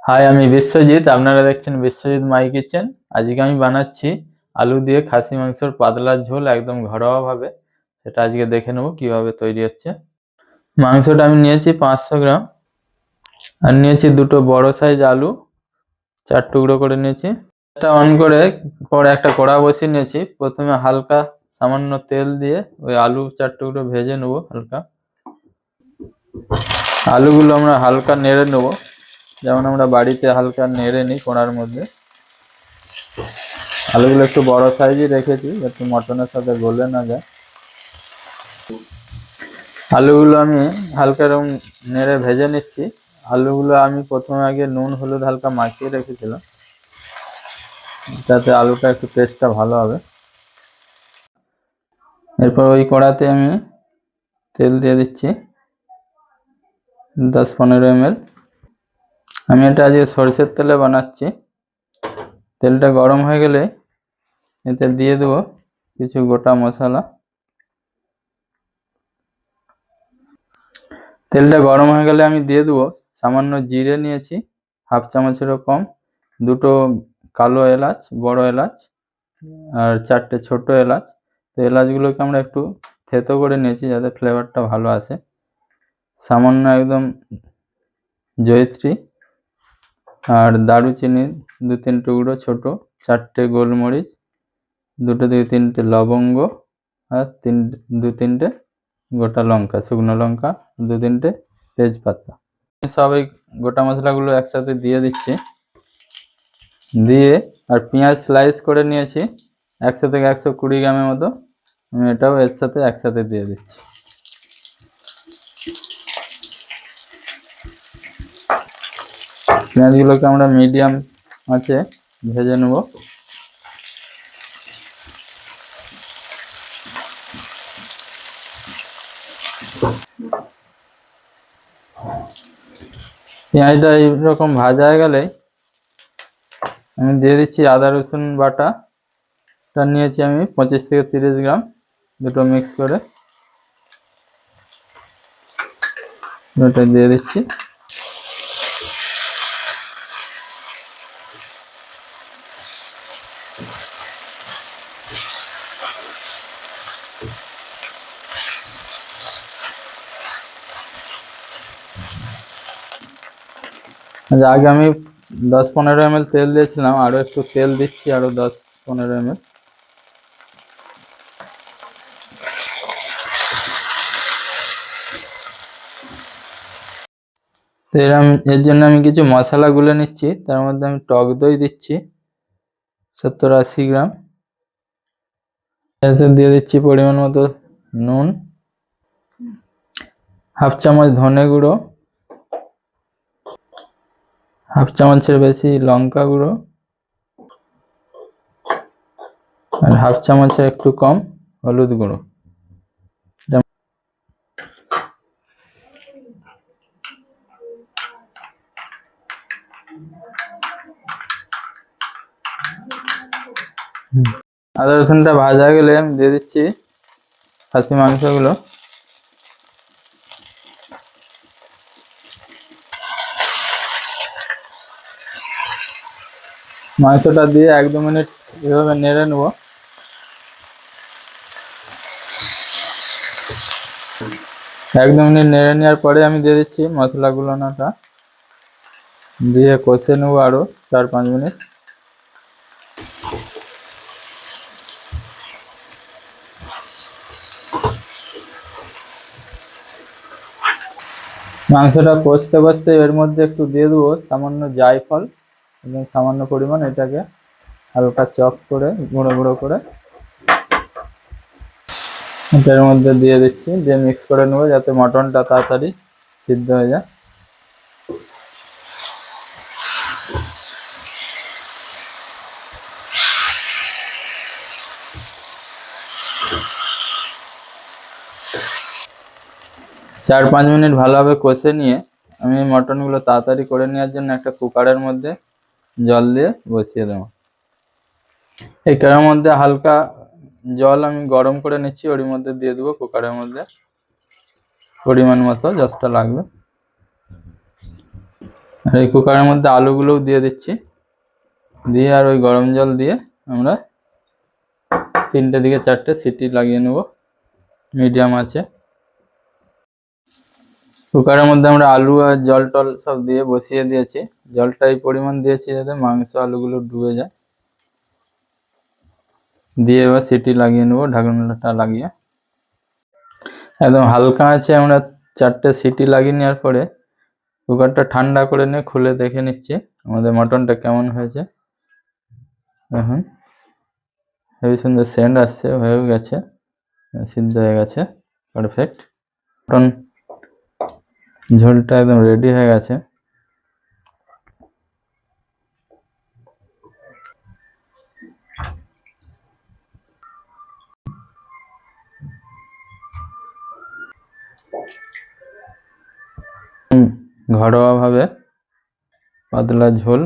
High, আমি বিশ্বজিৎ। আপনারা দেখছেন বিশ্বজিৎ মাই কিচেন। আজকে আমি বানাচ্ছি আলু দিয়ে খাসি মাংসের পাতলা ঝোল, একদম ঘরোয়া ভাবে। সেটা আজকে দেখে নেব কিভাবে তৈরি হচ্ছে। মাংসটা আমি নিয়েছি 500 গ্রাম, আর নিয়েছি দুটো বড় সাইজ আলু, 4 টুকরো করে নিয়েছি। এটা অন করে পরে একটা কড়া বসিয়ে নিয়েছি। প্রথমে হালকা সামান্য তেল দিয়ে ওই আলু 4 টুকরো ভেজে নেবো হালকা। আলুগুলো আমরা হালকা নেড়ে নেবো, যেমন আমরা বাড়িতে হালকা নেড়ে নিই কড়ার মধ্যে। আলুগুলো একটু বড় সাইজই রেখেছি যাতে মটনের সাথে গলে না যায়। আলুগুলো আমি হালকা এরকম নেড়ে ভেজে নিচ্ছি। আলুগুলো আমি প্রথমে আগে নুন হলুদ হালকা মাখিয়ে রেখেছিলাম, যাতে আলুটা একটু টেস্টটা ভালো হবে। এরপর ওই কড়াতে আমি তেল দিয়ে দিচ্ছি 10-15 ml। আমি এটা আজকে সরষের তেলে বানাচ্ছি। তেলটা গরম হয়ে গেলে এতে দিয়ে দেবো কিছু গোটা মশলা। তেলটা গরম হয়ে গেলে আমি দিয়ে দেবো সামান্য জিরে নিয়েছি, 1/2 চামচেরও কম, দুটো কালো এলাচ, বড় এলাচ, আর 4টে ছোট এলাচ। তো এলাচগুলোকে আমরা একটু থেতো করে নিয়েছি যাতে ফ্লেভারটা ভালো আসে। সামান্য একদম জয়িত্রী, আর দারুচিনি 2-3 টুকরো ছোট, 4টে গোলমরিচ, 2-3টে লবঙ্গ, আর 2-3টে গোটা লঙ্কা, শুকনো লঙ্কা, 2-3টে তেজপাতা। সব এই গোটা মশলাগুলো একসাথে দিয়ে দিচ্ছি। দিয়ে আর পেঁয়াজ স্লাইস করে নিয়েছি 100 থেকে 120 গ্রামের মতো, আমি এটাও এর সাথে একসাথে দিয়ে দিচ্ছি। পেঁয়াজগুলোকে আমরা মিডিয়াম আঁচে ভেজে নেব। পেঁয়াজটা এইরকম ভাজা হয়ে গেলে আমি দিয়ে দিচ্ছি আদা রসুন বাটা। এটা নিয়েছি আমি 25 থেকে 30 গ্রাম, দুটো মিক্স করে ওটা দিয়ে দিচ্ছি। আগে আমি 10-15 ml তেল দিয়েছিলাম, আরও একটু তেল দিচ্ছি, আরও 10-15 ml। তো এর জন্য আমি কিছু মশলা গুলে নিচ্ছি। তার মধ্যে আমি টক দই দিচ্ছি 70-80 গ্রাম। এতে দিয়ে দিচ্ছি পরিমাণ মতো নুন, 1/2 চামচ ধনে গুঁড়ো, 1/2 চামচের বেশি লঙ্কা গুঁড়ো, আর 1/2 চামচের একটু কম হলুদ গুঁড়ো। আদা রসুনটা ভাজা গেলে আমি দিয়ে দিচ্ছি খাসি মাংসগুলো। মাংসটা দিয়ে 1-2 মিনিট এভাবে নেড়ে নেব। এক দু মিনিট নেড়ে নেওয়ার পরে আমি দিয়ে দিচ্ছি মশলাগুলো, নাটা দিয়ে কষে নেবো আরও 4-5 মিনিট। মাংসটা কষতে কষতে এর মধ্যে একটু দিয়ে দেবো সামান্য জায়ফল এবং সামান্য পরিমাণ এটাকে হালকা চপ করে গুঁড়ো গুঁড়ো করে এটার মধ্যে দিয়ে দিচ্ছি, দিয়ে মিক্স করে নেবো যাতে মটনটা তাড়াতাড়ি সিদ্ধ হয়ে যায়। চার 5 মিনিট ভালোভাবে কষে নিয়ে আমি মটনগুলো তাড়াতাড়ি করে নেওয়ার জন্য একটা কুকারের মধ্যে জল দিয়ে বসিয়ে দেবো। এই কুকারের মধ্যে হালকা জল আমি গরম করে নিচ্ছি, ওর মধ্যে দিয়ে দেবো কুকারের মধ্যে পরিমাণ মতো যতটা লাগবে। আর এই কুকারের মধ্যে আলুগুলোও দিয়ে দিচ্ছি, দিয়ে আর ওই গরম জল দিয়ে আমরা 3টে থেকে 4টে সিটি লাগিয়ে নেব মিডিয়াম আছে। কুকারের মধ্যে আমরা আলু আর জল টল সব দিয়ে বসিয়ে দিয়েছি। জলটা এই পরিমাণ দিয়েছি যাতে মাংস আলুগুলো ডুবে যায়। দিয়ে এবার সিটি লাগিয়ে নেব ঢাকনাটা লাগিয়ে। একদম হালকা আছে আমরা 4টে সিটি লাগিয়ে নেওয়ার পরে কুকারটা ঠান্ডা করে নিয়ে খুলে দেখে নিচ্ছি আমাদের মটনটা কেমন হয়েছে। এখন হেবি সুন্দর সেন্ট আসছে, হয়ে গেছে, সিদ্ধ হয়ে গেছে পারফেক্ট। মটন ঝোলটা একদম রেডি হয়ে গেছে। ঘরোয়াভাবে পাতলা ঝোল